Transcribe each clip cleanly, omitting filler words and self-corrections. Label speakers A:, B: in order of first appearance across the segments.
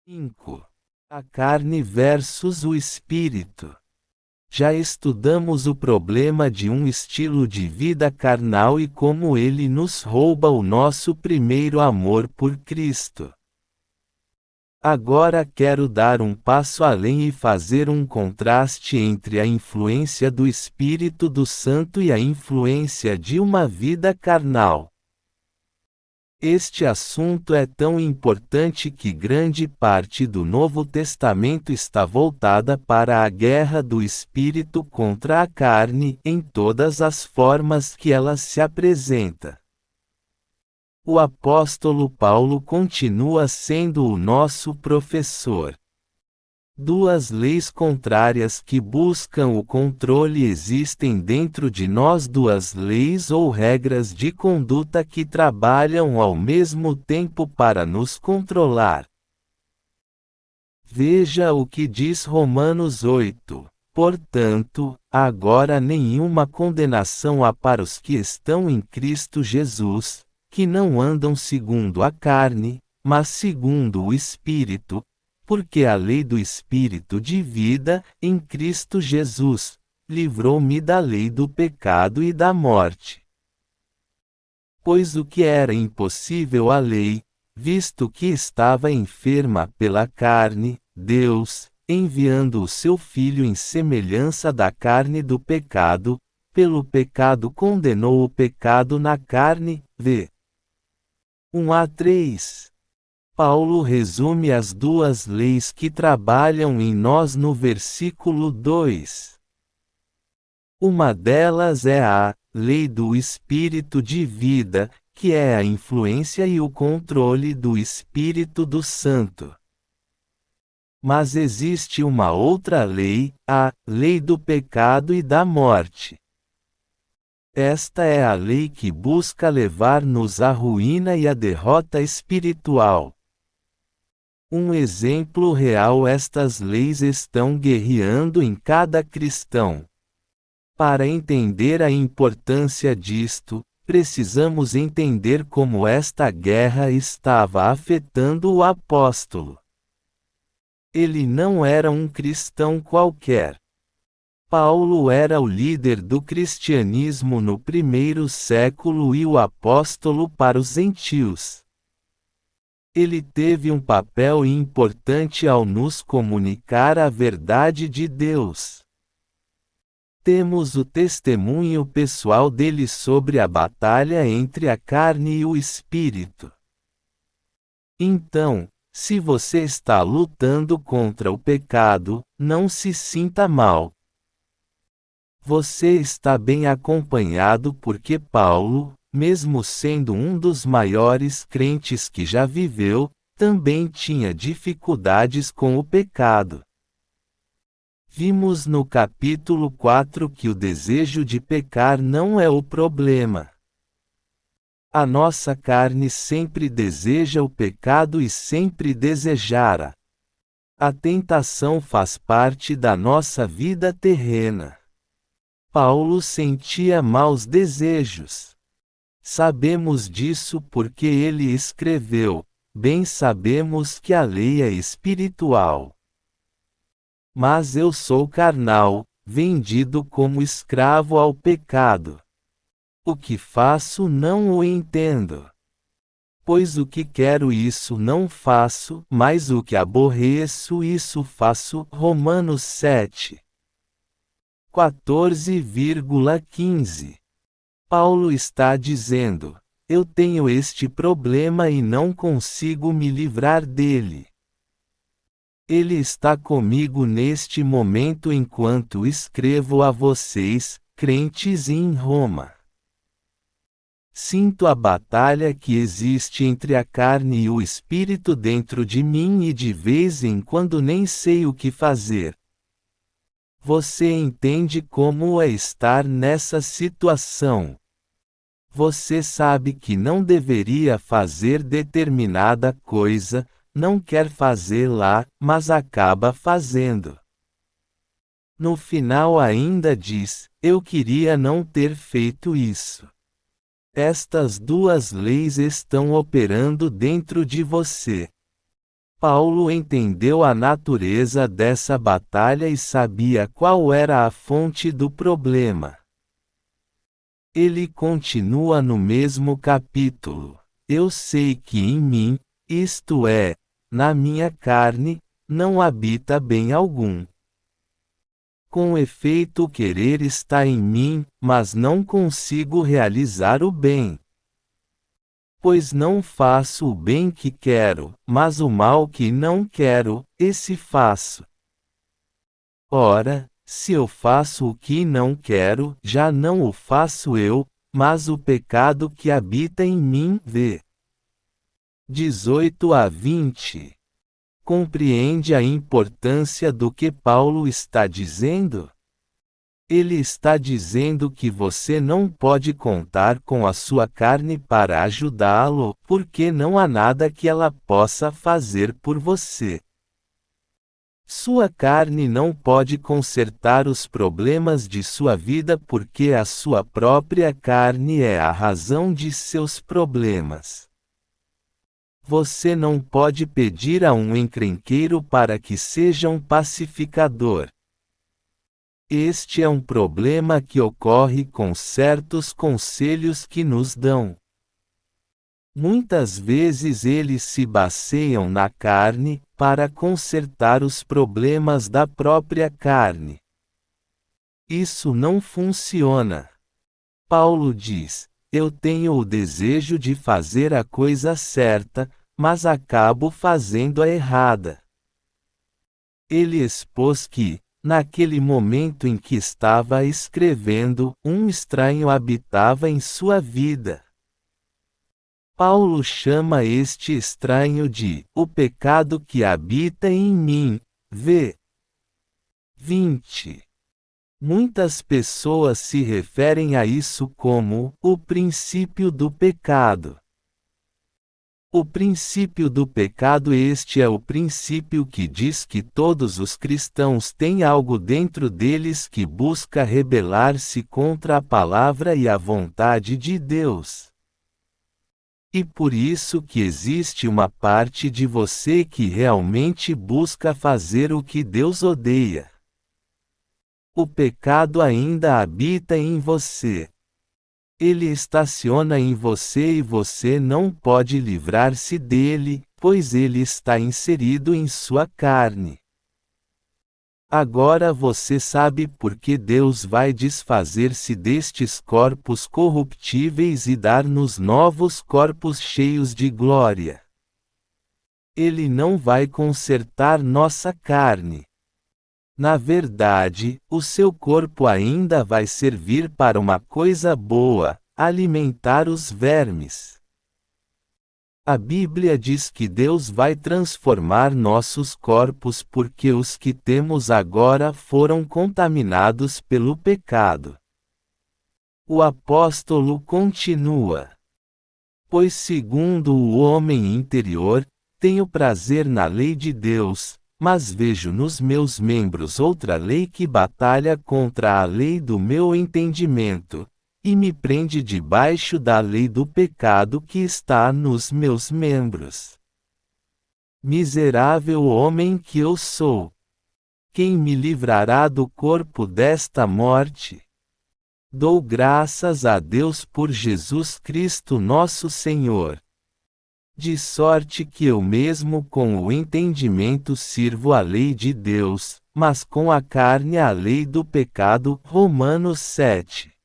A: 5. A carne versus o espírito. Já estudamos o problema de um estilo de vida carnal e como ele nos rouba o nosso primeiro amor por Cristo. Agora quero dar um passo além e fazer um contraste entre a influência do Espírito do Santo e a influência de uma vida carnal. Este assunto é tão importante que grande parte do Novo Testamento está voltada para a guerra do Espírito contra a carne, em todas as formas que ela se apresenta. O apóstolo Paulo continua sendo o nosso professor. Duas leis contrárias que buscam o controle existem dentro de nós, duas leis ou regras de conduta que trabalham ao mesmo tempo para nos controlar. Veja o que diz Romanos 8. Portanto, agora nenhuma condenação há para os que estão em Cristo Jesus, que não andam segundo a carne, mas segundo o Espírito, porque a lei do Espírito de vida, em Cristo Jesus, livrou-me da lei do pecado e da morte. Pois o que era impossível à lei, visto que estava enferma pela carne, Deus, enviando o seu Filho em semelhança da carne do pecado, pelo pecado condenou o pecado na carne, v. 1 a 3. Paulo resume as duas leis que trabalham em nós no versículo 2. Uma delas é a lei do Espírito de vida, que é a influência e o controle do Espírito do Santo. Mas existe uma outra lei, a lei do pecado e da morte. Esta é a lei que busca levar-nos à ruína e à derrota espiritual. Um exemplo real: estas leis estão guerreando em cada cristão. Para entender a importância disto, precisamos entender como esta guerra estava afetando o apóstolo. Ele não era um cristão qualquer. Paulo era o líder do cristianismo no primeiro século e o apóstolo para os gentios. Ele teve um papel importante ao nos comunicar a verdade de Deus. Temos o testemunho pessoal dele sobre a batalha entre a carne e o espírito. Então, se você está lutando contra o pecado, não se sinta mal. Você está bem acompanhado porque Paulo, mesmo sendo um dos maiores crentes que já viveu, também tinha dificuldades com o pecado. Vimos no capítulo 4 que o desejo de pecar não é o problema. A nossa carne sempre deseja o pecado e sempre desejará. A tentação faz parte da nossa vida terrena. Paulo sentia maus desejos. Sabemos disso porque ele escreveu: bem sabemos que a lei é espiritual. Mas eu sou carnal, vendido como escravo ao pecado. O que faço não o entendo. Pois o que quero isso não faço, mas o que aborreço isso faço. Romanos 7. 14,15. Paulo está dizendo: eu tenho este problema e não consigo me livrar dele. Ele está comigo neste momento enquanto escrevo a vocês, crentes em Roma. Sinto a batalha que existe entre a carne e o espírito dentro de mim e de vez em quando nem sei o que fazer. Você entende como é estar nessa situação? Você sabe que não deveria fazer determinada coisa, não quer fazê-la, mas acaba fazendo. No final ainda diz: eu queria não ter feito isso. Estas duas leis estão operando dentro de você. Paulo entendeu a natureza dessa batalha e sabia qual era a fonte do problema. Ele continua no mesmo capítulo: Eu sei que em mim, isto é, na minha carne, não habita bem algum. Com efeito, o querer está em mim, mas não consigo realizar o bem. Pois não faço o bem que quero, mas o mal que não quero, esse faço. Ora, se eu faço o que não quero, já não o faço eu, mas o pecado que habita em mim, vê. 18 a 20. Compreende a importância do que Paulo está dizendo? Ele está dizendo que você não pode contar com a sua carne para ajudá-lo, porque não há nada que ela possa fazer por você. Sua carne não pode consertar os problemas de sua vida porque a sua própria carne é a razão de seus problemas. Você não pode pedir a um encrenqueiro para que seja um pacificador. Este é um problema que ocorre com certos conselhos que nos dão. Muitas vezes eles se baseiam na carne, para consertar os problemas da própria carne. Isso não funciona. Paulo diz: Eu tenho o desejo de fazer a coisa certa, mas acabo fazendo a errada. Ele expôs que, naquele momento em que estava escrevendo, um estranho habitava em sua vida. Paulo chama este estranho de o pecado que habita em mim. V. 20. Muitas pessoas se referem a isso como o princípio do pecado. O princípio do pecado. Este é o princípio que diz que todos os cristãos têm algo dentro deles que busca rebelar-se contra a palavra e a vontade de Deus. E por isso que existe uma parte de você que realmente busca fazer o que Deus odeia. O pecado ainda habita em você. Ele estaciona em você e você não pode livrar-se dele, pois ele está inserido em sua carne. Agora você sabe por que Deus vai desfazer-se destes corpos corruptíveis e dar-nos novos corpos cheios de glória. Ele não vai consertar nossa carne. Na verdade, o seu corpo ainda vai servir para uma coisa boa: alimentar os vermes. A Bíblia diz que Deus vai transformar nossos corpos porque os que temos agora foram contaminados pelo pecado. O apóstolo continua: Pois segundo o homem interior, tenho prazer na lei de Deus, mas vejo nos meus membros outra lei que batalha contra a lei do meu entendimento, e me prende debaixo da lei do pecado que está nos meus membros. Miserável homem que eu sou! Quem me livrará do corpo desta morte? Dou graças a Deus por Jesus Cristo nosso Senhor. De sorte que eu mesmo com o entendimento sirvo a lei de Deus, mas com a carne a lei do pecado. Romanos 7.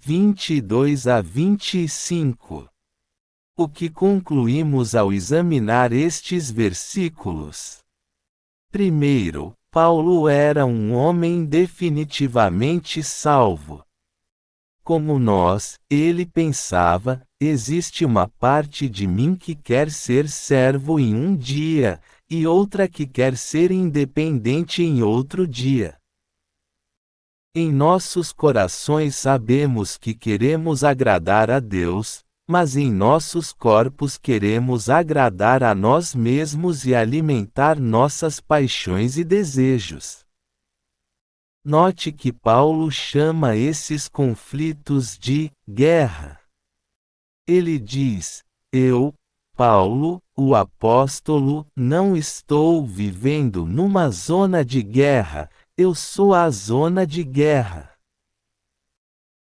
A: 22 a 25. O que concluímos ao examinar estes versículos? Primeiro, Paulo era um homem definitivamente salvo. Como nós, ele pensava: existe uma parte de mim que quer ser servo em um dia, e outra que quer ser independente em outro dia. Em nossos corações sabemos que queremos agradar a Deus, mas em nossos corpos queremos agradar a nós mesmos e alimentar nossas paixões e desejos. Note que Paulo chama esses conflitos de guerra. Ele diz: Eu, Paulo, o apóstolo, não estou vivendo numa zona de guerra, eu sou a zona de guerra.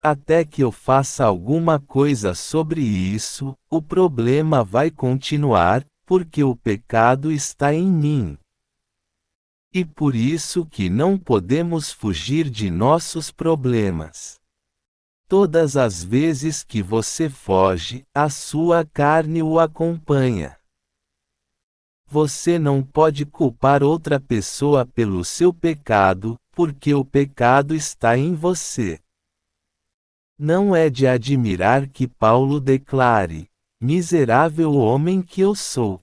A: Até que eu faça alguma coisa sobre isso, o problema vai continuar, porque o pecado está em mim. E por isso que não podemos fugir de nossos problemas. Todas as vezes que você foge, a sua carne o acompanha. Você não pode culpar outra pessoa pelo seu pecado, porque o pecado está em você. Não é de admirar que Paulo declare: miserável homem que eu sou.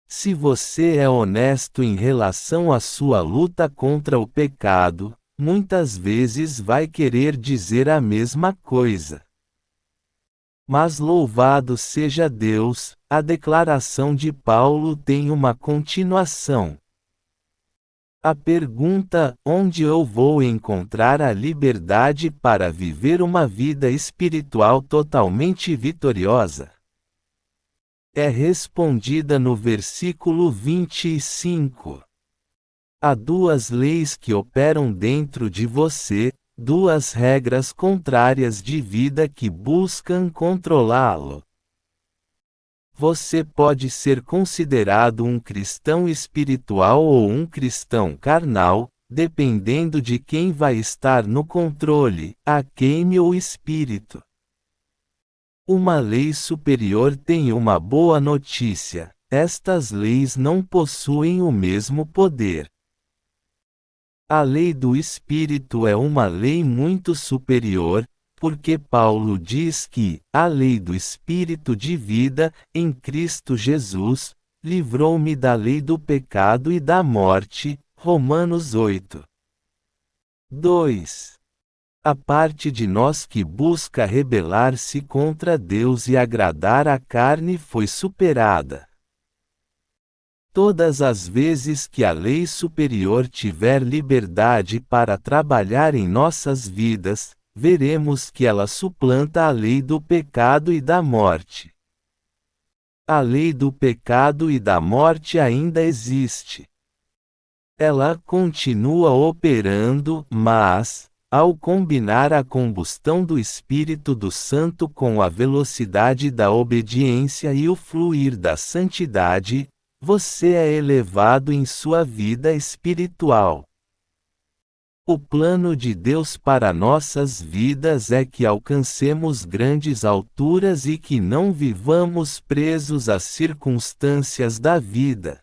A: Se você é honesto em relação à sua luta contra o pecado, muitas vezes vai querer dizer a mesma coisa. Mas louvado seja Deus, a declaração de Paulo tem uma continuação. A pergunta: onde eu vou encontrar a liberdade para viver uma vida espiritual totalmente vitoriosa? É respondida no versículo 25. Há duas leis que operam dentro de você, duas regras contrárias de vida que buscam controlá-lo. Você pode ser considerado um cristão espiritual ou um cristão carnal, dependendo de quem vai estar no controle, a carne ou o espírito. Uma lei superior tem uma boa notícia: estas leis não possuem o mesmo poder. A lei do Espírito é uma lei muito superior, porque Paulo diz que a lei do Espírito de vida, em Cristo Jesus, livrou-me da lei do pecado e da morte. Romanos 8. 2. A parte de nós que busca rebelar-se contra Deus e agradar a carne foi superada. Todas as vezes que a lei superior tiver liberdade para trabalhar em nossas vidas, veremos que ela suplanta a lei do pecado e da morte. A lei do pecado e da morte ainda existe. Ela continua operando, mas, ao combinar a combustão do Espírito do Santo com a velocidade da obediência e o fluir da santidade, você é elevado em sua vida espiritual. O plano de Deus para nossas vidas é que alcancemos grandes alturas e que não vivamos presos às circunstâncias da vida.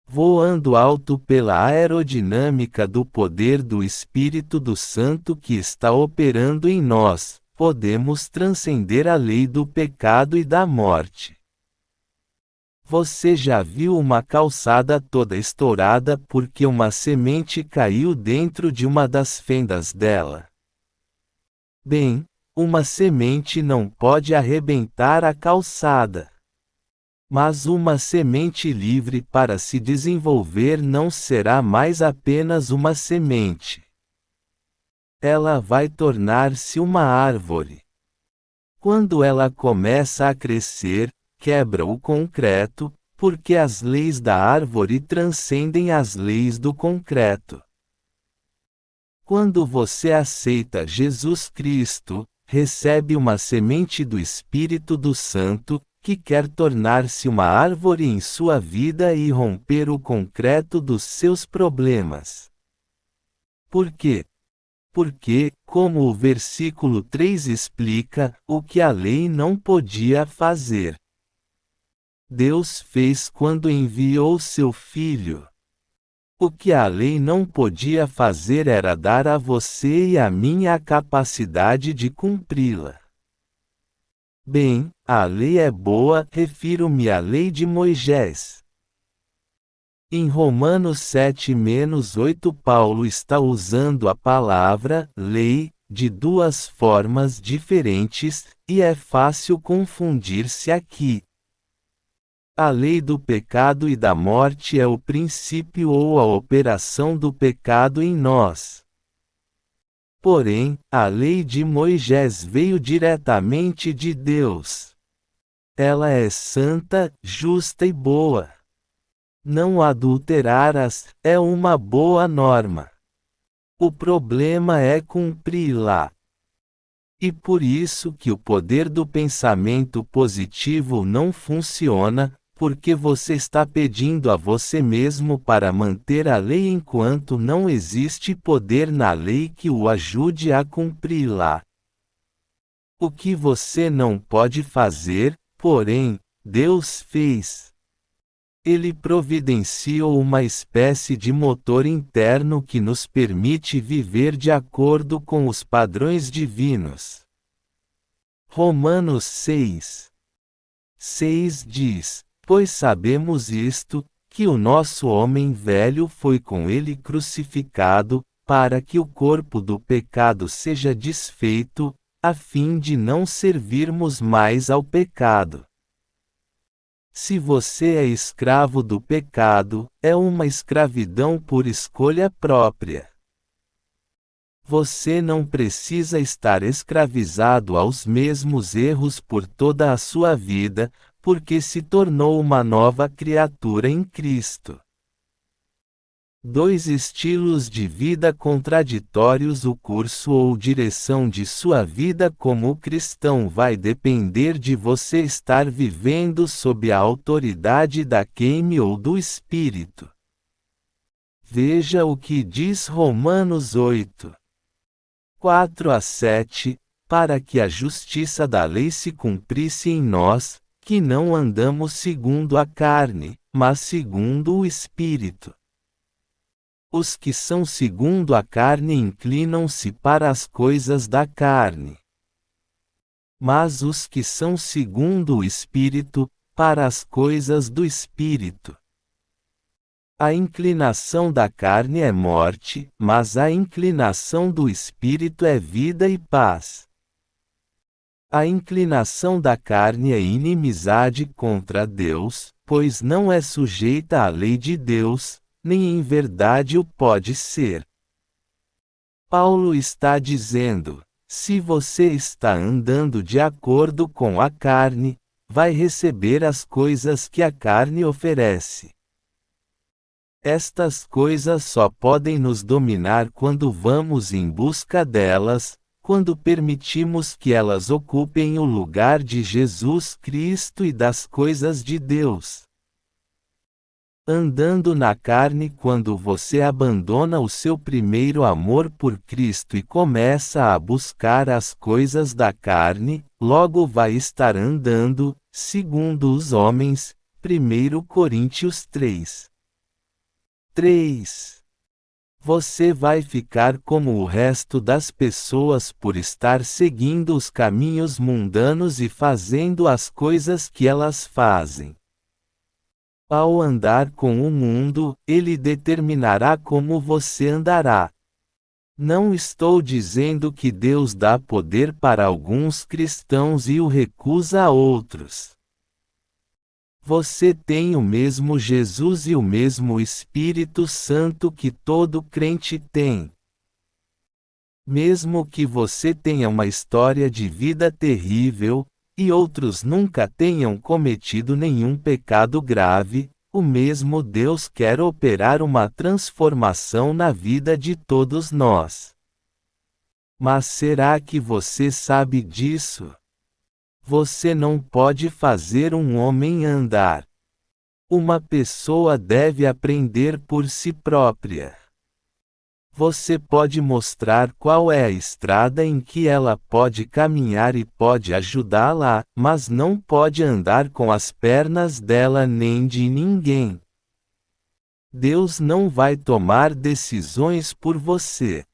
A: Voando alto pela aerodinâmica do poder do Espírito do Santo que está operando em nós, podemos transcender a lei do pecado e da morte. Você já viu uma calçada toda estourada porque uma semente caiu dentro de uma das fendas dela? Bem, uma semente não pode arrebentar a calçada. Mas uma semente livre para se desenvolver não será mais apenas uma semente. Ela vai tornar-se uma árvore. Quando ela começa a crescer, quebra o concreto, porque as leis da árvore transcendem as leis do concreto. Quando você aceita Jesus Cristo, recebe uma semente do Espírito do Santo, que quer tornar-se uma árvore em sua vida e romper o concreto dos seus problemas. Por quê? Porque, como o versículo 3 explica, o que a lei não podia fazer, Deus fez quando enviou seu Filho. O que a lei não podia fazer era dar a você e a mim a capacidade de cumpri-la. Bem, a lei é boa, refiro-me à lei de Moisés. Em Romanos 7-8 Paulo está usando a palavra lei de duas formas diferentes, e é fácil confundir-se aqui. A lei do pecado e da morte é o princípio ou a operação do pecado em nós. Porém, a lei de Moisés veio diretamente de Deus. ela é santa, justa e boa. Não adulterarás é uma boa norma. O problema é cumpri-la. E por isso que o poder do pensamento positivo não funciona, porque você está pedindo a você mesmo para manter a lei enquanto não existe poder na lei que o ajude a cumpri-la. O que você não pode fazer, porém, Deus fez. Ele providenciou uma espécie de motor interno que nos permite viver de acordo com os padrões divinos. Romanos 6 diz: Pois sabemos isto, que o nosso homem velho foi com ele crucificado, para que o corpo do pecado seja desfeito, a fim de não servirmos mais ao pecado. Se você é escravo do pecado, é uma escravidão por escolha própria. Você não precisa estar escravizado aos mesmos erros por toda a sua vida, porque se tornou uma nova criatura em Cristo. Dois estilos de vida contraditórios. O curso ou direção de sua vida como cristão vai depender de você estar vivendo sob a autoridade da carne ou do Espírito. Veja o que diz Romanos 8:4-7, para que a justiça da lei se cumprisse em nós, que não andamos segundo a carne, mas segundo o Espírito. Os que são segundo a carne inclinam-se para as coisas da carne. Mas os que são segundo o Espírito, para as coisas do Espírito. A inclinação da carne é morte, mas a inclinação do Espírito é vida e paz. A inclinação da carne é inimizade contra Deus, pois não é sujeita à lei de Deus, nem em verdade o pode ser. Paulo está dizendo: se você está andando de acordo com a carne, vai receber as coisas que a carne oferece. Estas coisas só podem nos dominar quando vamos em busca delas, quando permitimos que elas ocupem o lugar de Jesus Cristo e das coisas de Deus. Andando na carne. Quando você abandona o seu primeiro amor por Cristo e começa a buscar as coisas da carne, logo vai estar andando, segundo os homens. 1 Coríntios 3. Você vai ficar como o resto das pessoas por estar seguindo os caminhos mundanos e fazendo as coisas que elas fazem. Ao andar com o mundo, ele determinará como você andará. Não estou dizendo que Deus dá poder para alguns cristãos e o recusa a outros. Você tem o mesmo Jesus e o mesmo Espírito Santo que todo crente tem. Mesmo que você tenha uma história de vida terrível, e outros nunca tenham cometido nenhum pecado grave, o mesmo Deus quer operar uma transformação na vida de todos nós. Mas será que você sabe disso? Você não pode fazer um homem andar. Uma pessoa deve aprender por si própria. Você pode mostrar qual é a estrada em que ela pode caminhar e pode ajudá-la, mas não pode andar com as pernas dela nem de ninguém. Deus não vai tomar decisões por você.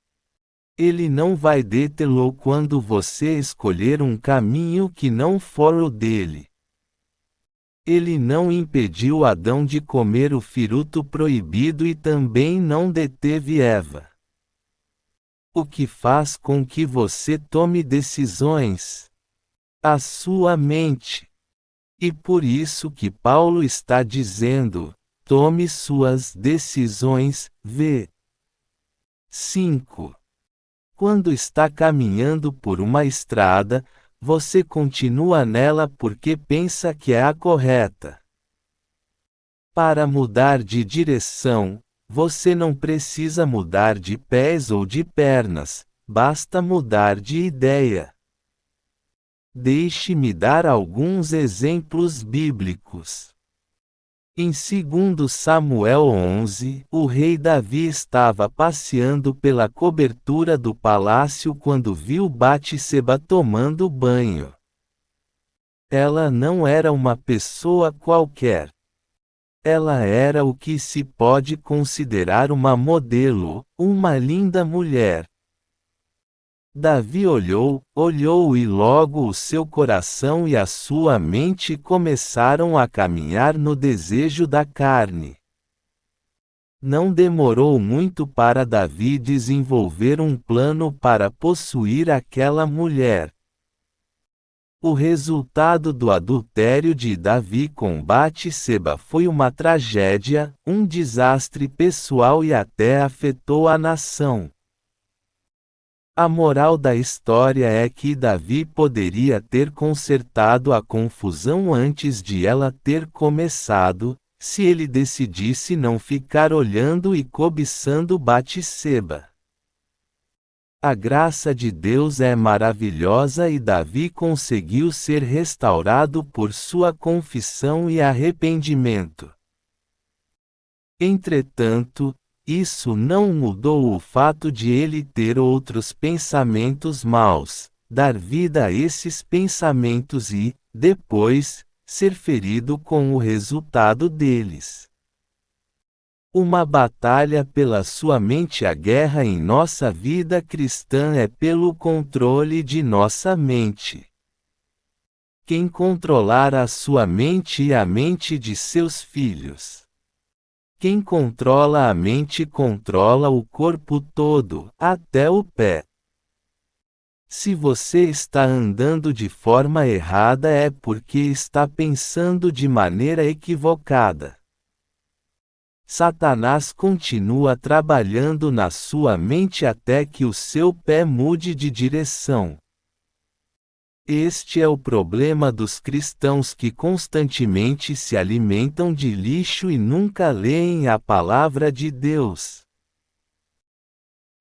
A: Ele não vai detê-lo quando você escolher um caminho que não for o dele. Ele não impediu Adão de comer o fruto proibido e também não deteve Eva. O que faz com que você tome decisões? A sua mente. E por isso que Paulo está dizendo: tome suas decisões. V. 5. Quando está caminhando por uma estrada, você continua nela porque pensa que é a correta. Para mudar de direção, você não precisa mudar de pés ou de pernas, basta mudar de ideia. Deixe-me dar alguns exemplos bíblicos. Em 2 Samuel 11, o rei Davi estava passeando pela cobertura do palácio quando viu Batseba tomando banho. Ela não era uma pessoa qualquer. Ela era o que se pode considerar uma modelo, uma linda mulher. Davi olhou e logo o seu coração e a sua mente começaram a caminhar no desejo da carne. Não demorou muito para Davi desenvolver um plano para possuir aquela mulher. O resultado do adultério de Davi com Batseba foi uma tragédia, um desastre pessoal e até afetou a nação. A moral da história é que Davi poderia ter consertado a confusão antes de ela ter começado, se ele decidisse não ficar olhando e cobiçando Batseba. A graça de Deus é maravilhosa e Davi conseguiu ser restaurado por sua confissão e arrependimento. Entretanto, isso não mudou o fato de ele ter outros pensamentos maus, dar vida a esses pensamentos e, depois, ser ferido com o resultado deles. Uma batalha pela sua mente. A guerra em nossa vida cristã é pelo controle de nossa mente. Quem controlar a sua mente e a mente de seus filhos? Quem controla a mente controla o corpo todo, até o pé. Se você está andando de forma errada é porque está pensando de maneira equivocada. Satanás continua trabalhando na sua mente até que o seu pé mude de direção. Este é o problema dos cristãos que constantemente se alimentam de lixo e nunca leem a palavra de Deus.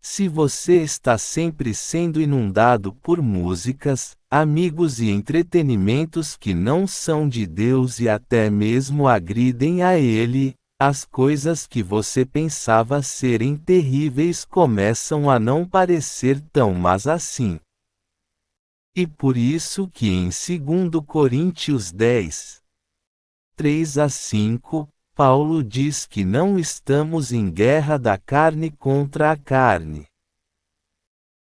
A: Se você está sempre sendo inundado por músicas, amigos e entretenimentos que não são de Deus e até mesmo agridem a Ele, as coisas que você pensava serem terríveis começam a não parecer tão más assim. E por isso que em 2 Coríntios 10, 3-5, Paulo diz que não estamos em guerra da carne contra a carne.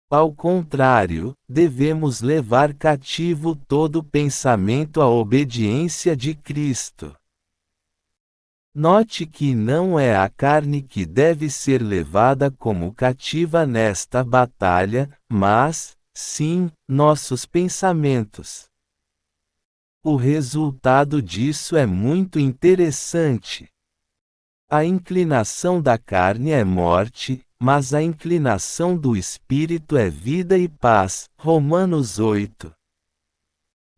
A: Ao contrário, devemos levar cativo todo pensamento à obediência de Cristo. Note que não é a carne que deve ser levada como cativa nesta batalha, mas, sim, nossos pensamentos. O resultado disso é muito interessante. A inclinação da carne é morte, mas a inclinação do espírito é vida e paz. Romanos 8,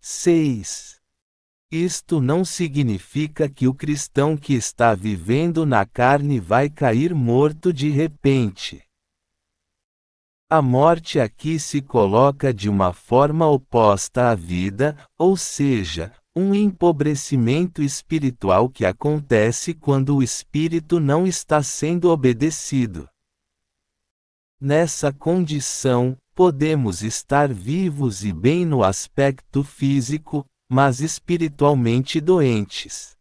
A: 6. Isto não significa que o cristão que está vivendo na carne vai cair morto de repente. A morte aqui se coloca de uma forma oposta à vida, ou seja, um empobrecimento espiritual que acontece quando o espírito não está sendo obedecido. Nessa condição, podemos estar vivos e bem no aspecto físico, mas espiritualmente doentes.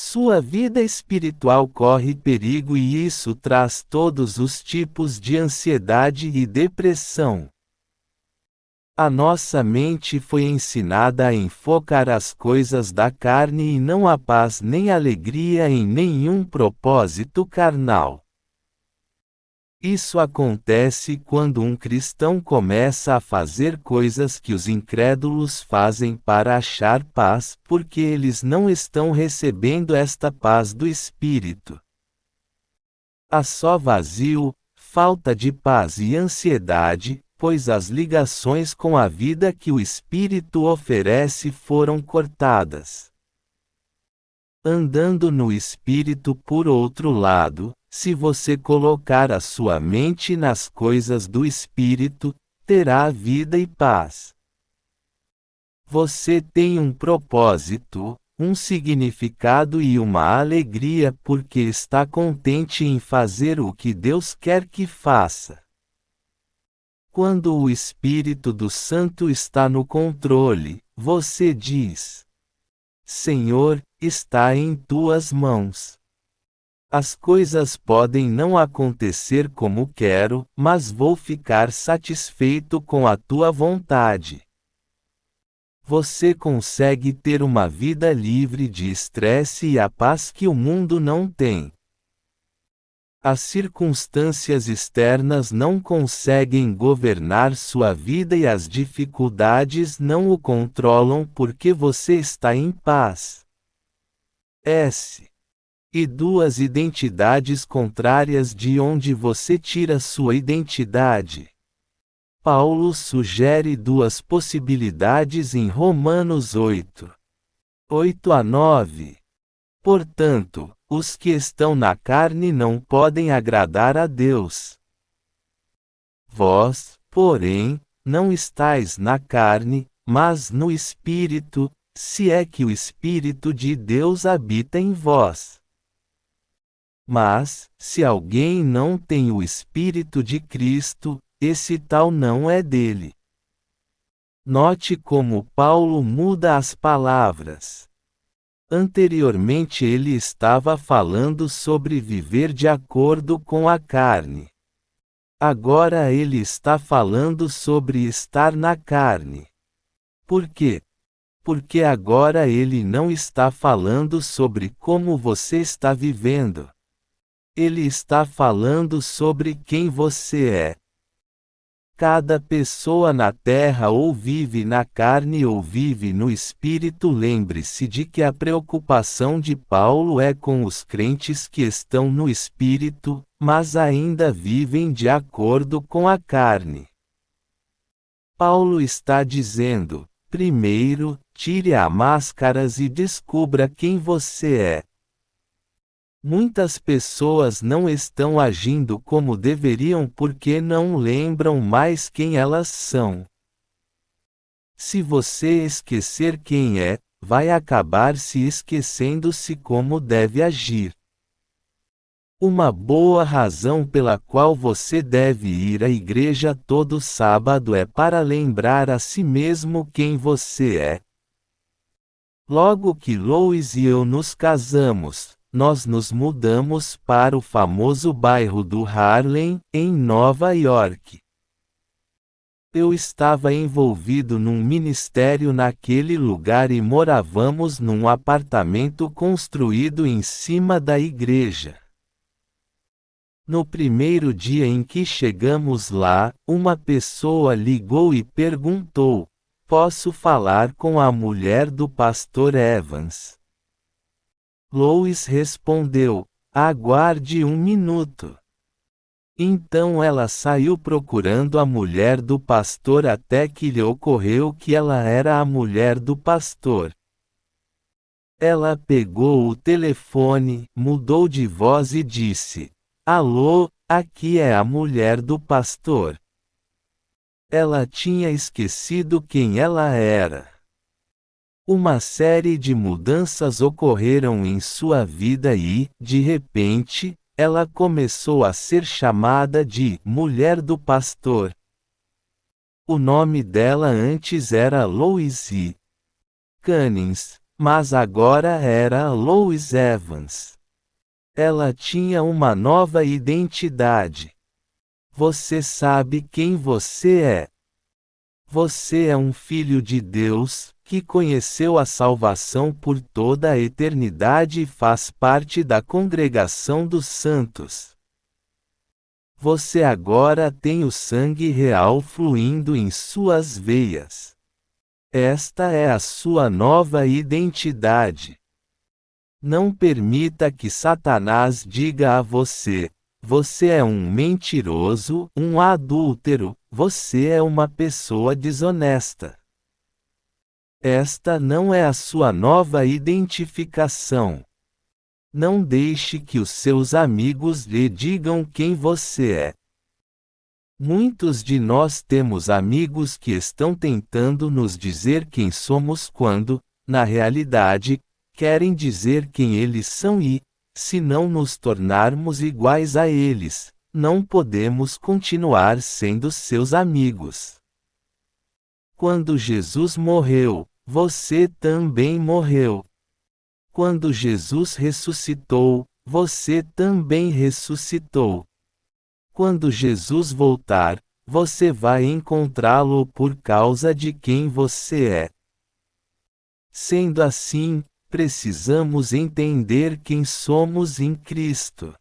A: Sua vida espiritual corre perigo e isso traz todos os tipos de ansiedade e depressão. A nossa mente foi ensinada a enfocar as coisas da carne e não a paz nem alegria em nenhum propósito carnal. Isso acontece quando um cristão começa a fazer coisas que os incrédulos fazem para achar paz, porque eles não estão recebendo esta paz do Espírito. Há só vazio, falta de paz e ansiedade, pois as ligações com a vida que o Espírito oferece foram cortadas. Andando no Espírito, por outro lado, se você colocar a sua mente nas coisas do Espírito, terá vida e paz. Você tem um propósito, um significado e uma alegria porque está contente em fazer o que Deus quer que faça. Quando o Espírito do Santo está no controle, você diz: Senhor, está em tuas mãos. As coisas podem não acontecer como quero, mas vou ficar satisfeito com a tua vontade. Você consegue ter uma vida livre de estresse e a paz que o mundo não tem. As circunstâncias externas não conseguem governar sua vida e as dificuldades não o controlam porque você está em paz. E duas identidades contrárias de onde você tira sua identidade. Paulo sugere duas possibilidades em Romanos 8:8-9. Portanto, os que estão na carne não podem agradar a Deus. Vós, porém, não estáis na carne, mas no Espírito, se é que o Espírito de Deus habita em vós. Mas, se alguém não tem o Espírito de Cristo, esse tal não é dele. Note como Paulo muda as palavras. Anteriormente ele estava falando sobre viver de acordo com a carne. Agora ele está falando sobre estar na carne. Por quê? Porque agora ele não está falando sobre como você está vivendo. Ele está falando sobre quem você é. Cada pessoa na terra ou vive na carne ou vive no Espírito. Lembre-se de que a preocupação de Paulo é com os crentes que estão no Espírito, mas ainda vivem de acordo com a carne. Paulo está dizendo: primeiro, tire as máscaras e descubra quem você é. Muitas pessoas não estão agindo como deveriam porque não lembram mais quem elas são. Se você esquecer quem é, vai acabar se esquecendo-se como deve agir. Uma boa razão pela qual você deve ir à igreja todo sábado é para lembrar a si mesmo quem você é. Logo que Lois e eu nos casamos, nós nos mudamos para o famoso bairro do Harlem, em Nova York. Eu estava envolvido num ministério naquele lugar e morávamos num apartamento construído em cima da igreja. No primeiro dia em que chegamos lá, uma pessoa ligou e perguntou: posso falar com a mulher do pastor Evans? Lois respondeu: aguarde um minuto. Então ela saiu procurando a mulher do pastor até que lhe ocorreu que ela era a mulher do pastor. Ela pegou o telefone, mudou de voz e disse: alô, aqui é a mulher do pastor. Ela tinha esquecido quem ela era. Uma série de mudanças ocorreram em sua vida e, de repente, ela começou a ser chamada de mulher do pastor. O nome dela antes era Louise Cummings, mas agora era Lois Evans. Ela tinha uma nova identidade. Você sabe quem você é. Você é um filho de Deus, que conheceu a salvação por toda a eternidade e faz parte da congregação dos santos. Você agora tem o sangue real fluindo em suas veias. Esta é a sua nova identidade. Não permita que Satanás diga a você: você é um mentiroso, um adúltero, você é uma pessoa desonesta. Esta não é a sua nova identificação. Não deixe que os seus amigos lhe digam quem você é. Muitos de nós temos amigos que estão tentando nos dizer quem somos quando, na realidade, querem dizer quem eles são e, se não nos tornarmos iguais a eles, não podemos continuar sendo seus amigos. Quando Jesus morreu, você também morreu. Quando Jesus ressuscitou, você também ressuscitou. Quando Jesus voltar, você vai encontrá-lo por causa de quem você é. Sendo assim, precisamos entender quem somos em Cristo.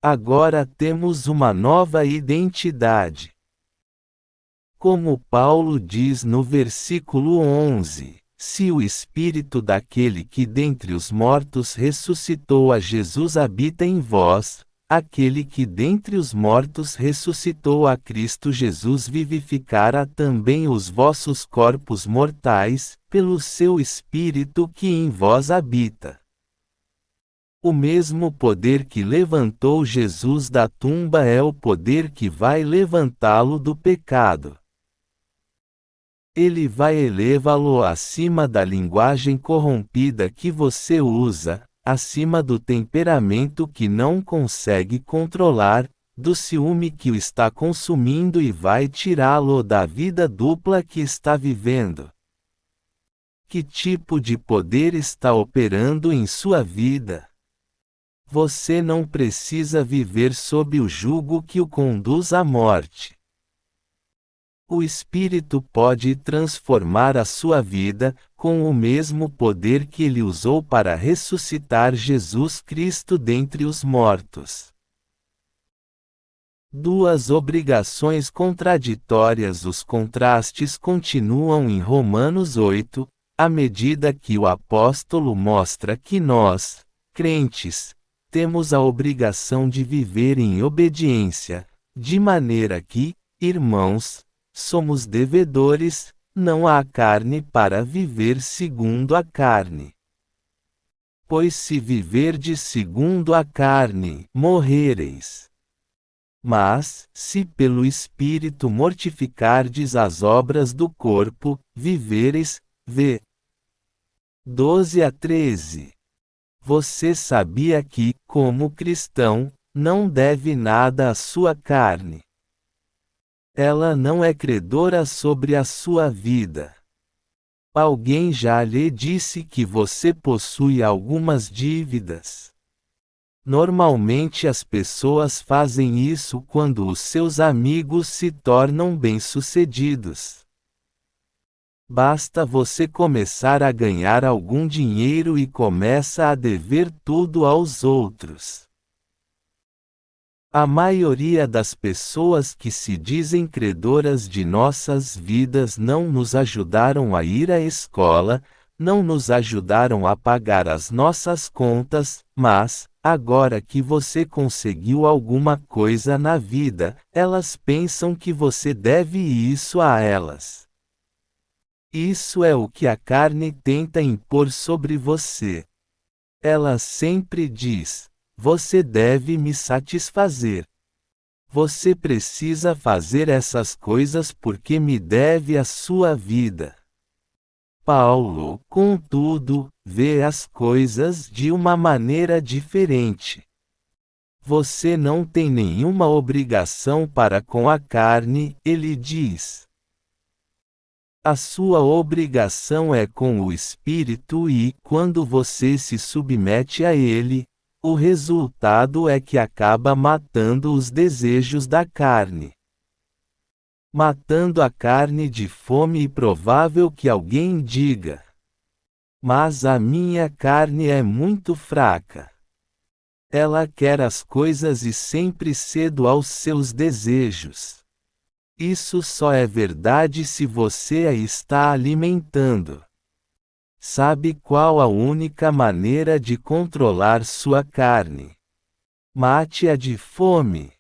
A: Agora temos uma nova identidade. Como Paulo diz no versículo 11, se o Espírito daquele que dentre os mortos ressuscitou a Jesus habita em vós, aquele que dentre os mortos ressuscitou a Cristo Jesus vivificará também os vossos corpos mortais, pelo seu Espírito que em vós habita. O mesmo poder que levantou Jesus da tumba é o poder que vai levantá-lo do pecado. Ele vai elevá-lo acima da linguagem corrompida que você usa, acima do temperamento que não consegue controlar, do ciúme que o está consumindo e vai tirá-lo da vida dupla que está vivendo. Que tipo de poder está operando em sua vida? Você não precisa viver sob o jugo que o conduz à morte. O Espírito pode transformar a sua vida, com o mesmo poder que ele usou para ressuscitar Jesus Cristo dentre os mortos. Duas obrigações contraditórias. Os contrastes continuam em Romanos 8, à medida que o apóstolo mostra que nós, crentes, temos a obrigação de viver em obediência, de maneira que, irmãos, somos devedores, não à carne para viver segundo a carne. Pois se viverdes segundo a carne, morrereis. Mas, se pelo Espírito mortificardes as obras do corpo, vivereis. V. 12 a 13. Você sabia que, como cristão, não deve nada à sua carne. Ela não é credora sobre a sua vida. Alguém já lhe disse que você possui algumas dívidas? Normalmente as pessoas fazem isso quando os seus amigos se tornam bem-sucedidos. Basta você começar a ganhar algum dinheiro e começa a dever tudo aos outros. A maioria das pessoas que se dizem credoras de nossas vidas não nos ajudaram a ir à escola, não nos ajudaram a pagar as nossas contas, mas, agora que você conseguiu alguma coisa na vida, elas pensam que você deve isso a elas. Isso é o que a carne tenta impor sobre você. Ela sempre diz: você deve me satisfazer. Você precisa fazer essas coisas porque me deve a sua vida. Paulo, contudo, vê as coisas de uma maneira diferente. Você não tem nenhuma obrigação para com a carne, ele diz. A sua obrigação é com o Espírito e, quando você se submete a ele, o resultado é que acaba matando os desejos da carne. Matando a carne de fome e provável que alguém diga: mas a minha carne é muito fraca. Ela quer as coisas e sempre cedo aos seus desejos. Isso só é verdade se você a está alimentando. Sabe qual a única maneira de controlar sua carne? Mate-a de fome.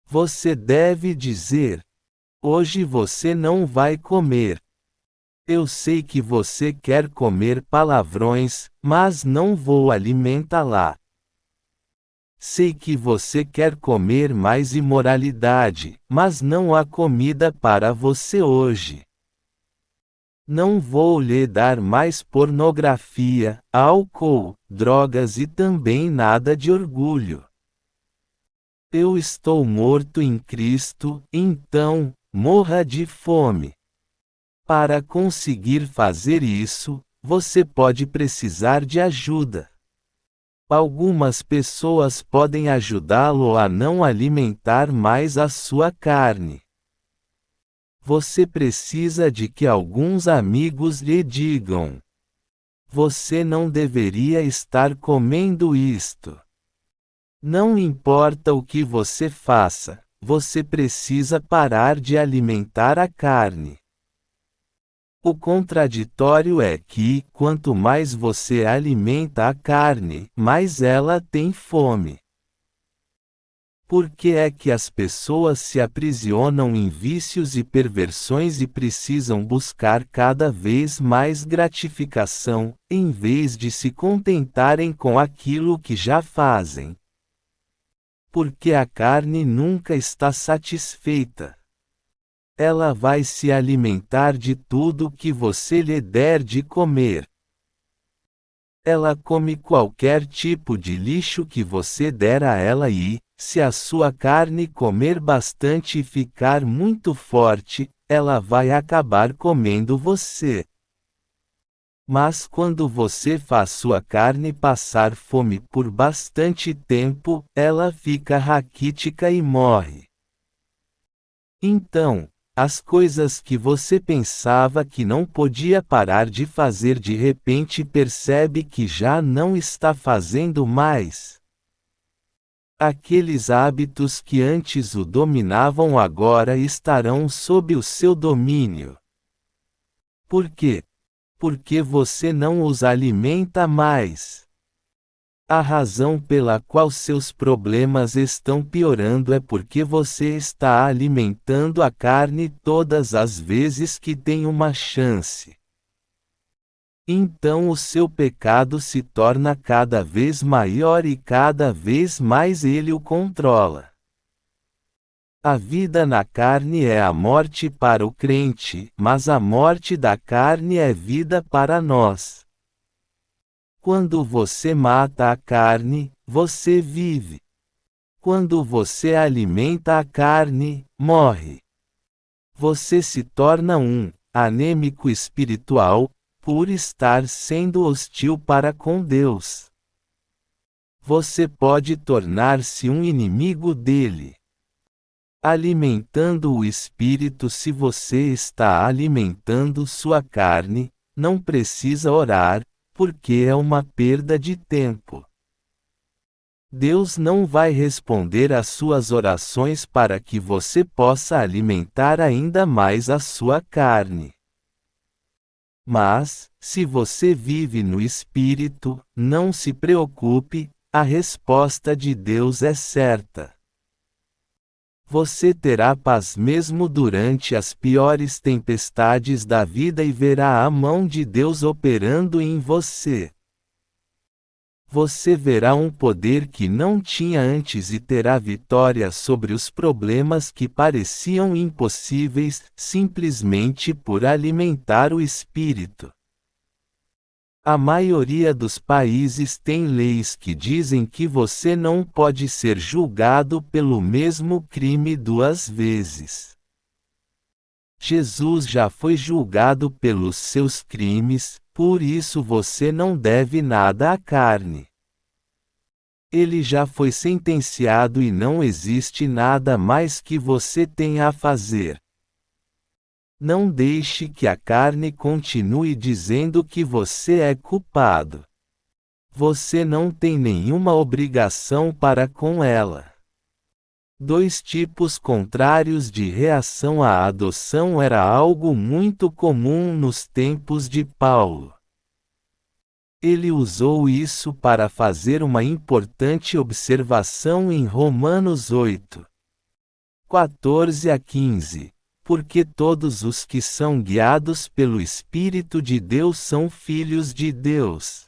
A: Você deve dizer: Hoje você não vai comer. Eu sei que você quer comer palavrões, mas não vou alimentá-la. Sei que você quer comer mais imoralidade, mas não há comida para você hoje. Não vou lhe dar mais pornografia, álcool, drogas e também nada de orgulho. Eu estou morto em Cristo, então, morra de fome. Para conseguir fazer isso, você pode precisar de ajuda. Algumas pessoas podem ajudá-lo a não alimentar mais a sua carne. Você precisa de que alguns amigos lhe digam: você não deveria estar comendo isto. Não importa o que você faça, você precisa parar de alimentar a carne. O contraditório é que, quanto mais você alimenta a carne, mais ela tem fome. Por que é que as pessoas se aprisionam em vícios e perversões e precisam buscar cada vez mais gratificação, em vez de se contentarem com aquilo que já fazem? Porque a carne nunca está satisfeita. Ela vai se alimentar de tudo que você lhe der de comer. Ela come qualquer tipo de lixo que você der a ela e, se a sua carne comer bastante e ficar muito forte, ela vai acabar comendo você. Mas quando você faz sua carne passar fome por bastante tempo, ela fica raquítica e morre. Então, as coisas que você pensava que não podia parar de fazer de repente percebe que já não está fazendo mais. Aqueles hábitos que antes o dominavam agora estarão sob o seu domínio. Por quê? Porque você não os alimenta mais. A razão pela qual seus problemas estão piorando é porque você está alimentando a carne todas as vezes que tem uma chance. Então o seu pecado se torna cada vez maior e cada vez mais ele o controla. A vida na carne é a morte para o crente, mas a morte da carne é vida para nós. Quando você mata a carne, você vive. Quando você alimenta a carne, morre. Você se torna um anêmico espiritual, por estar sendo hostil para com Deus. Você pode tornar-se um inimigo dele. Alimentando o espírito. Se você está alimentando sua carne, não precisa orar, porque é uma perda de tempo. Deus não vai responder às suas orações para que você possa alimentar ainda mais a sua carne. Mas, se você vive no Espírito, não se preocupe, a resposta de Deus é certa. Você terá paz mesmo durante as piores tempestades da vida e verá a mão de Deus operando em você. Você verá um poder que não tinha antes e terá vitória sobre os problemas que pareciam impossíveis, simplesmente por alimentar o espírito. A maioria dos países tem leis que dizem que você não pode ser julgado pelo mesmo crime duas vezes. Jesus já foi julgado pelos seus crimes, por isso você não deve nada à carne. Ele já foi sentenciado e não existe nada mais que você tenha a fazer. Não deixe que a carne continue dizendo que você é culpado. Você não tem nenhuma obrigação para com ela. Dois tipos contrários de reação à adoção era algo muito comum nos tempos de Paulo. Ele usou isso para fazer uma importante observação em Romanos 8, 14 a 15. porque todos os que são guiados pelo Espírito de Deus são filhos de Deus.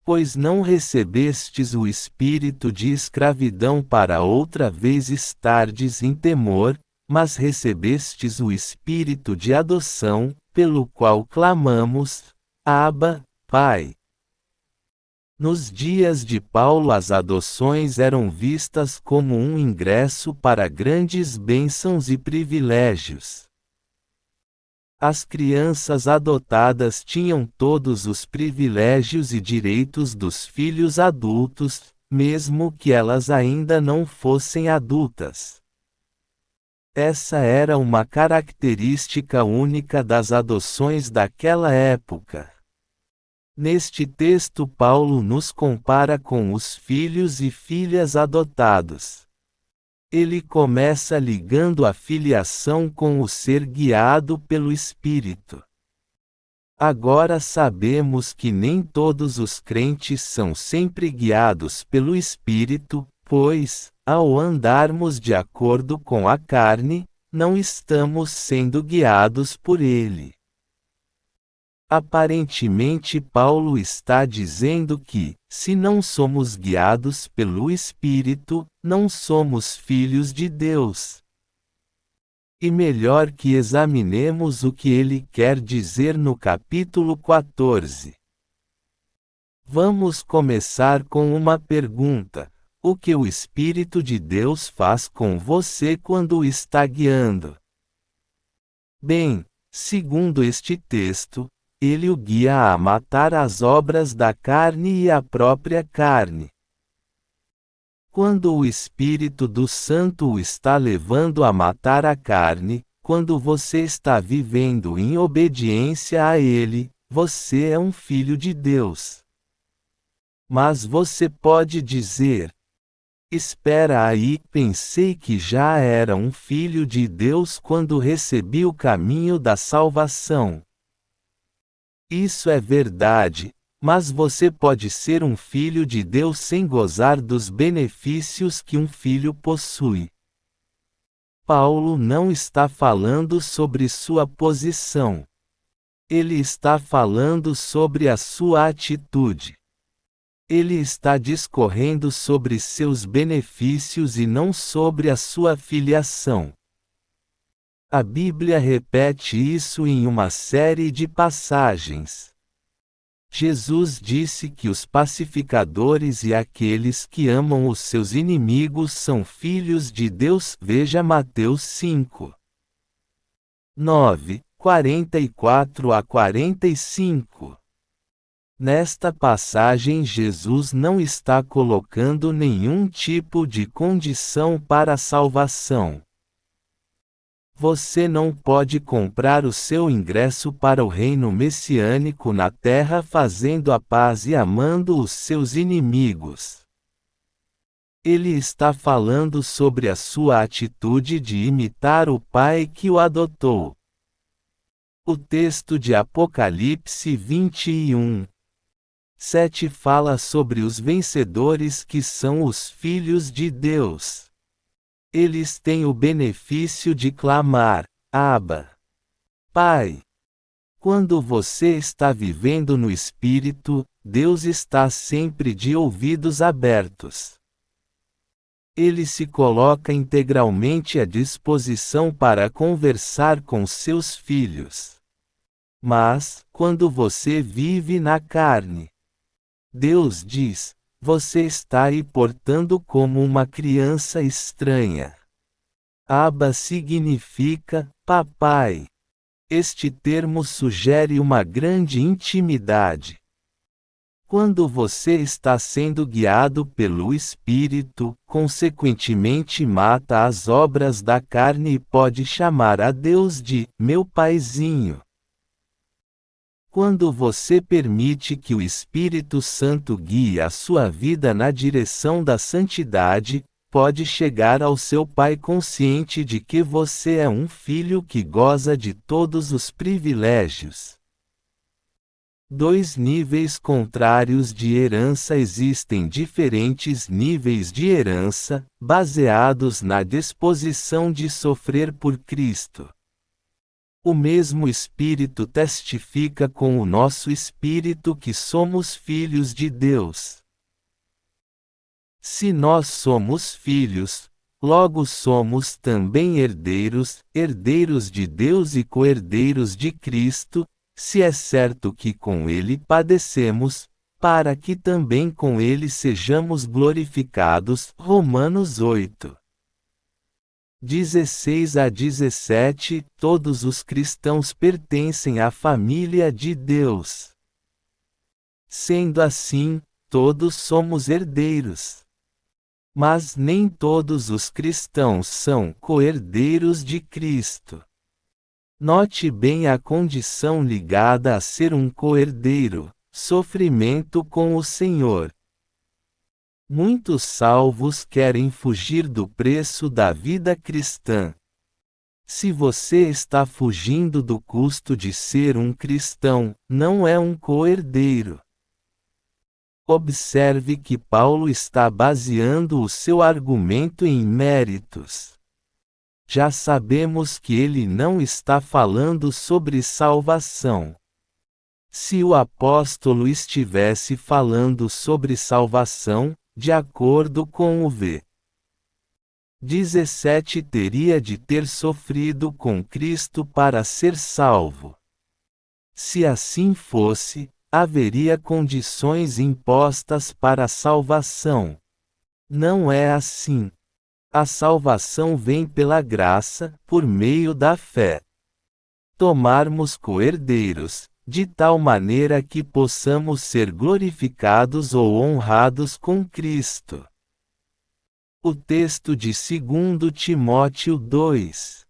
A: Pois não recebestes o espírito de escravidão para outra vez estardes em temor, mas recebestes o espírito de adoção, pelo qual clamamos, Abba, Pai. Nos dias de Paulo as adoções eram vistas como um ingresso para grandes bênçãos e privilégios. As crianças adotadas tinham todos os privilégios e direitos dos filhos adultos, mesmo que elas ainda não fossem adultas. Essa era uma característica única das adoções daquela época. Neste texto Paulo nos compara com os filhos e filhas adotados. Ele começa ligando a filiação com o ser guiado pelo Espírito. Agora sabemos que nem todos os crentes são sempre guiados pelo Espírito, pois, ao andarmos de acordo com a carne, não estamos sendo guiados por ele. Aparentemente Paulo está dizendo que, se não somos guiados pelo Espírito, não somos filhos de Deus. E melhor que examinemos o que ele quer dizer no capítulo 14. Vamos começar com uma pergunta: o que o Espírito de Deus faz com você quando o está guiando? Bem, segundo este texto, ele o guia a matar as obras da carne e a própria carne. Quando o Espírito do Santo o está levando a matar a carne, quando você está vivendo em obediência a ele, você é um filho de Deus. Mas você pode dizer: espera aí, pensei que já era um filho de Deus quando recebi o caminho da salvação. Isso é verdade, mas você pode ser um filho de Deus sem gozar dos benefícios que um filho possui. Paulo não está falando sobre sua posição. Ele está falando sobre a sua atitude. Ele está discorrendo sobre seus benefícios e não sobre a sua filiação. A Bíblia repete isso em uma série de passagens. Jesus disse que os pacificadores e aqueles que amam os seus inimigos são filhos de Deus. Veja Mateus 5. 9, 44 a 45. Nesta passagem Jesus não está colocando nenhum tipo de condição para a salvação. Você não pode comprar o seu ingresso para o reino messiânico na terra fazendo a paz e amando os seus inimigos. Ele está falando sobre a sua atitude de imitar o Pai que o adotou. O texto de Apocalipse 21, 7 fala sobre os vencedores que são os filhos de Deus. Eles têm o benefício de clamar, Abba, Pai. Quando você está vivendo no Espírito, Deus está sempre de ouvidos abertos. Ele se coloca integralmente à disposição para conversar com seus filhos. Mas, quando você vive na carne, Deus diz: você está aí portando como uma criança estranha. Abba significa papai. Este termo sugere uma grande intimidade. Quando você está sendo guiado pelo Espírito, consequentemente mata as obras da carne e pode chamar a Deus de meu paizinho. Quando você permite que o Espírito Santo guie a sua vida na direção da santidade, pode chegar ao seu Pai consciente de que você é um filho que goza de todos os privilégios. Dois níveis contrários de herança. Existem diferentes níveis de herança, baseados na disposição de sofrer por Cristo. O mesmo Espírito testifica com o nosso espírito que somos filhos de Deus. Se nós somos filhos, logo somos também herdeiros, herdeiros de Deus e co-herdeiros de Cristo, se é certo que com Ele padecemos, para que também com Ele sejamos glorificados. Romanos 8. 16 a 17. Todos os cristãos pertencem à família de Deus. Sendo assim, todos somos herdeiros. Mas nem todos os cristãos são co-herdeiros de Cristo. Note bem a condição ligada a ser um co-herdeiro: sofrimento com o Senhor. Muitos salvos querem fugir do preço da vida cristã. Se você está fugindo do custo de ser um cristão, não é um co-herdeiro. Observe que Paulo está baseando o seu argumento em méritos. Já sabemos que ele não está falando sobre salvação. Se o apóstolo estivesse falando sobre salvação, de acordo com o v. 17, teria de ter sofrido com Cristo para ser salvo. Se assim fosse, haveria condições impostas para a salvação. Não é assim. A salvação vem pela graça, por meio da fé. Tomarmos co-herdeiros, de tal maneira que possamos ser glorificados ou honrados com Cristo. O texto de 2 Timóteo 2.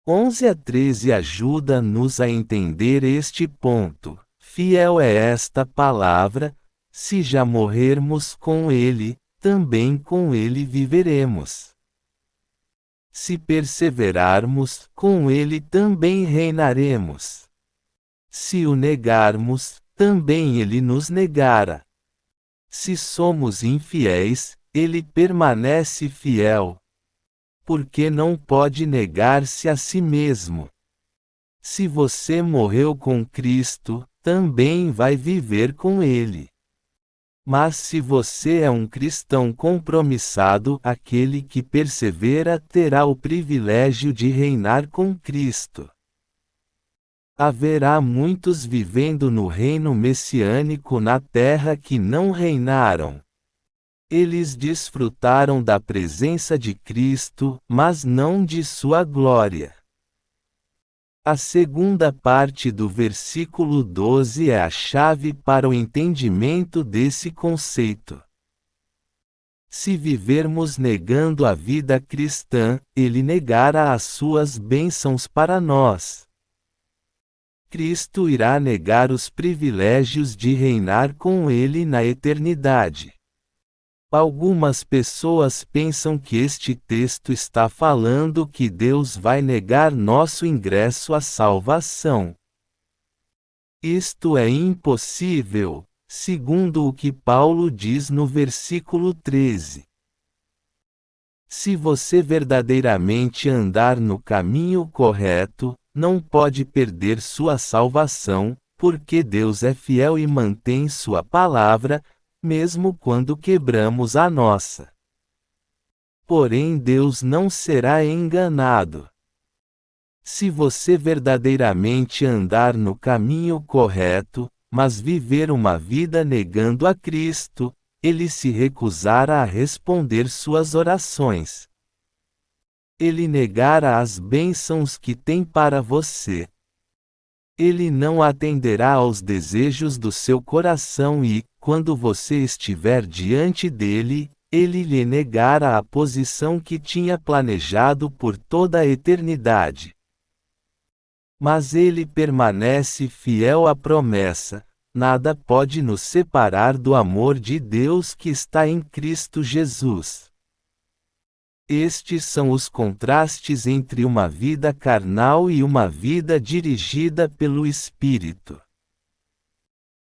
A: 11 a 13 ajuda-nos a entender este ponto. Fiel é esta palavra: se já morrermos com Ele, também com Ele viveremos. Se perseverarmos, com Ele também reinaremos. Se o negarmos, também Ele nos negará. Se somos infiéis, Ele permanece fiel, porque não pode negar-se a si mesmo. Se você morreu com Cristo, também vai viver com Ele. Mas se você é um cristão compromissado, aquele que persevera terá o privilégio de reinar com Cristo. Haverá muitos vivendo no reino messiânico na terra que não reinaram. Eles desfrutaram da presença de Cristo, mas não de sua glória. A segunda parte do versículo 12 é a chave para o entendimento desse conceito. Se vivermos negando a vida cristã, Ele negará as suas bênçãos para nós. Cristo irá negar os privilégios de reinar com Ele na eternidade. Algumas pessoas pensam que este texto está falando que Deus vai negar nosso ingresso à salvação. Isto é impossível, segundo o que Paulo diz no versículo 13. Se você verdadeiramente andar no caminho correto, não pode perder sua salvação, porque Deus é fiel e mantém sua palavra, mesmo quando quebramos a nossa. Porém, Deus não será enganado. Se você verdadeiramente andar no caminho correto, mas viver uma vida negando a Cristo, Ele se recusará a responder suas orações. Ele negará as bênçãos que tem para você. Ele não atenderá aos desejos do seu coração e, quando você estiver diante dele, ele lhe negará a posição que tinha planejado por toda a eternidade. Mas ele permanece fiel à promessa: nada pode nos separar do amor de Deus que está em Cristo Jesus. Estes são os contrastes entre uma vida carnal e uma vida dirigida pelo Espírito.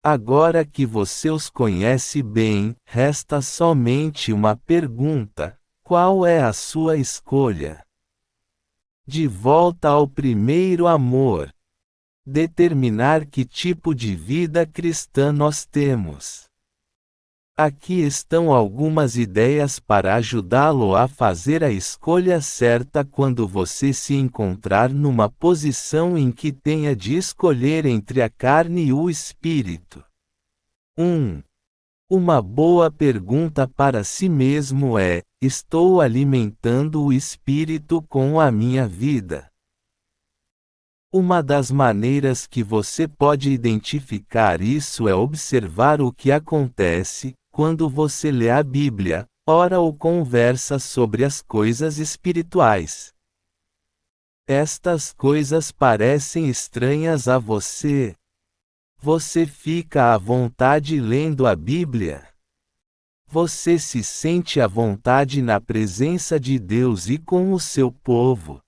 A: Agora que você os conhece bem, resta somente uma pergunta: qual é a sua escolha? De volta ao primeiro amor. Determinar que tipo de vida cristã nós temos. Aqui estão algumas ideias para ajudá-lo a fazer a escolha certa quando você se encontrar numa posição em que tenha de escolher entre a carne e o espírito. 1. Uma boa pergunta para si mesmo é: estou alimentando o espírito com a minha vida? Uma das maneiras que você pode identificar isso é observar o que acontece quando você lê a Bíblia, ora ou conversa sobre as coisas espirituais. Estas coisas parecem estranhas a você. Você fica à vontade lendo a Bíblia? Você se sente à vontade na presença de Deus e com o seu povo?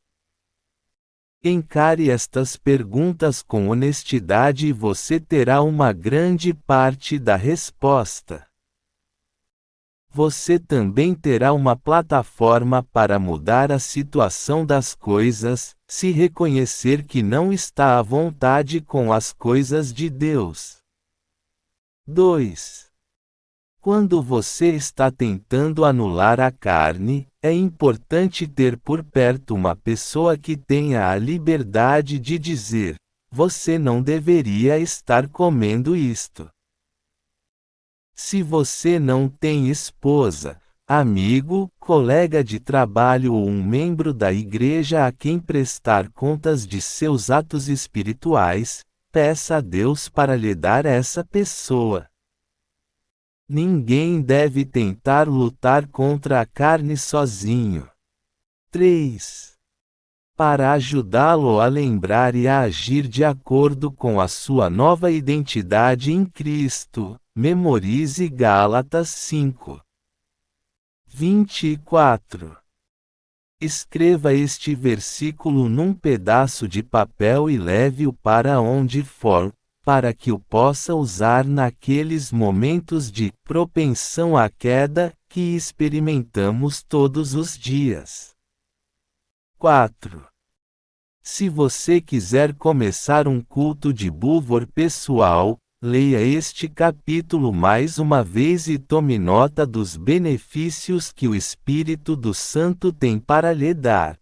A: Encare estas perguntas com honestidade e você terá uma grande parte da resposta. Você também terá uma plataforma para mudar a situação das coisas, se reconhecer que não está à vontade com as coisas de Deus. 2. Quando você está tentando anular a carne, é importante ter por perto uma pessoa que tenha a liberdade de dizer: você não deveria estar comendo isto. Se você não tem esposa, amigo, colega de trabalho ou um membro da igreja a quem prestar contas de seus atos espirituais, peça a Deus para lhe dar essa pessoa. Ninguém deve tentar lutar contra a carne sozinho. 3. Para ajudá-lo a lembrar e a agir de acordo com a sua nova identidade em Cristo, memorize Gálatas 5. 24. Escreva este versículo num pedaço de papel e leve-o para onde for, para que o possa usar naqueles momentos de propensão à queda que experimentamos todos os dias. 4. Se você quiser começar um culto de louvor pessoal, leia este capítulo mais uma vez e tome nota dos benefícios que o Espírito do Santo tem para lhe dar.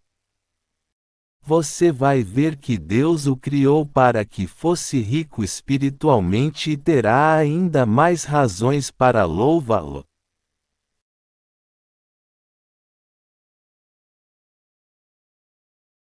A: Você vai ver que Deus o criou para que fosse rico espiritualmente e terá ainda mais razões para louvá-lo.